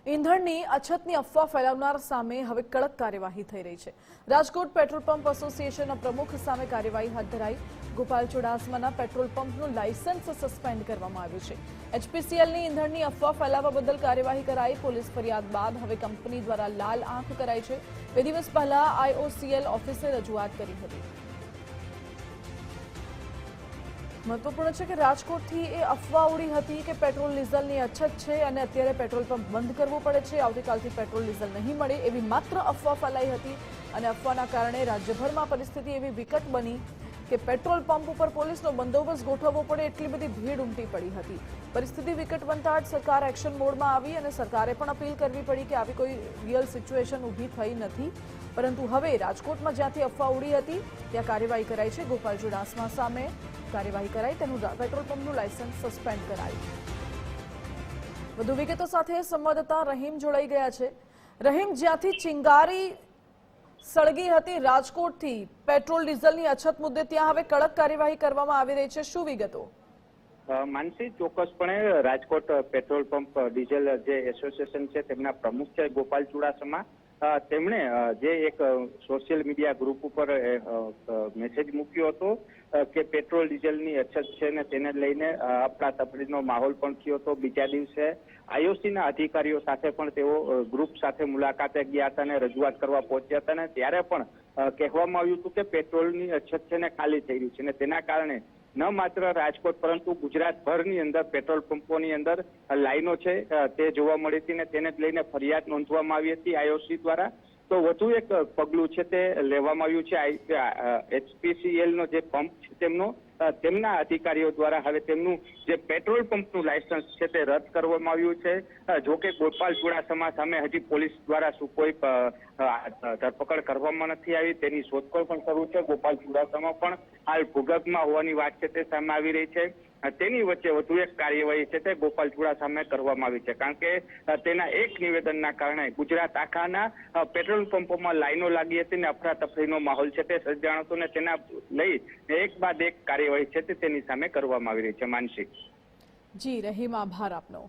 ઈંધણની અછતની અફવા ફેલાવનાર સામે હવે કડક કાર્યવાહી થઈ રહી છે। રાજકોટ પેટ્રોલ પંપ એસોસિએશનના પ્રમુખ સામે કાર્યવાહી હાથ ધરાઈ। ગોપાલ ચુડાસમાના પેટ્રોલ પંપનું લાયસન્સ સસ્પેન્ડ કરવામાં આવ્યું છે। એચપીસીએલની ઈંધણની અફવા ફેલાવવા બદલ કાર્યવાહી કરાઈ। પોલીસ ફરિયાદ બાદ હવે કંપની દ્વારા લાલ આંખ કરાઈ છે। 2 દિવસ પહેલા આઈઓસીએલ ઓફિસે રજૂઆત કરી હતી। महत्वपूर्ण है कि राजकोट थी ए अफवा उड़ी हती कि पेट्रोल डीजल की अछत है और अत्यारे पेट्रोल पंप बंद करवो पड़े छे। आवतीकालथी पेट्रोल डीजल नहीं मळे एवी मात्र अफवा फैलाई हती और अफवाना कारणे राज्यभर में परिस्थिति एवी विकट बनी कि पेट्रोल पंप पर पोलीसनो बंदोबस्त गोठवવો પડે એટલી બધી ભીડ ઉમટી પડી હતી। પરિસ્થિતિ વિકટ બનતા જ સરકાર એક્શન મોડમાં આવી અને સરકારે પણ અપીલ કરવી પડી કે આવી કોઈ રિયલ સિચ્યુએશન ઊભી થઈ નથી, પરંતુ હવે રાજકોટમાં જ્યાંથી અફવા ઉડી હતી ત્યાં કાર્યવાહી કરાઈ છે। ગોપાલ ચુડાસમા સામે કાર્યવાહી કરાઈ, તેનું પેટ્રોલ પંપનું લાયસન્સ સસ્પેન્ડ કરાયું। વધુ વિગતો સાથે સંવાદદાતા રહીમ જોડાઈ ગયા છે। રહીમ, જ્યાંથી ચિંગારી સળગી હતી રાજકોટથી પેટ્રોલ ડીઝલની અછત મુદ્દે ત્યાં હવે કડક કાર્યવાહી કરવામાં આવી રહી છે, શું વિગતો? માનસી, ચોક્કસપણે રાજકોટ પેટ્રોલ પંપ ડીઝલ જે એસોસિએશન છે તેમના પ્રમુખ છે ગોપાલ ચુડાસમા, તેમણે જે એક સોશિયલ મીડિયા ગ્રુપ ઉપર મેસેજ મૂક્યો હતો કે પેટ્રોલ ડીઝલની અછત છે ને તેને લઈને અફરાતફરીનો માહોલ પણ થયો હતો। બીજા દિવસે આઈઓસીના અધિકારીઓ સાથે પણ તેઓ ગ્રુપ સાથે મુલાકાતે ગયા હતા અને રજૂઆત કરવા પહોંચ્યા હતા અને ત્યારે પણ કહેવામાં આવ્યું હતું કે પેટ્રોલની અછત છે ને ખાલી થઈ રહ્યું છે અને તેના કારણે ન માત્ર રાજકોટ પરંતુ ગુજરાતભરની અંદર પેટ્રોલ પંપોની અંદર લાઈનો છે તે જોવા મળી હતી ને તેને લઈને ફરિયાદ નોંધવામાં આવી હતી આઈઓસી દ્વારા। તો વધુ એક પગલું છે તે લેવામાં આવ્યું છે। એચપીસીએલ નો જે પંપ છે તેમના અધિકારીઓ દ્વારા હવે તેમનું જે પેટ્રોલ પંપનું લાયસન્સ છે તે રદ કરવામાં આવ્યું છે। જોકે ગોપાલ ચુડાસમા સામે હજી પોલીસ દ્વારા શું કોઈ ધરપકડ કરવામાં નથી આવી, તેની શોધખોળ પણ શરૂ છે। ગોપાલ ચુડાસમા પણ હાલ ભૂગર્ભમાં હોવાની વાત છે તે સામે આવી રહી છે। તેની વચ્ચે વધુ એક કાર્યવાહી છે તે ગોપાલ ચુડાસમા સામે કરવામાં આવી છે, કારણ કે તેના એક નિવેદનના કારણે ગુજરાત આખાના પેટ્રોલ પંપોમાં લાઈનો લાગી હતી ને અફરાતફરીનો માહોલ છે તે સર્જાણો હતો ને તેના લઈ એક બાદ એક કાર્યવાહી છે તે તેની સામે કરવામાં આવી રહી છે। માનસી જી રહીમ, આભાર આપનો।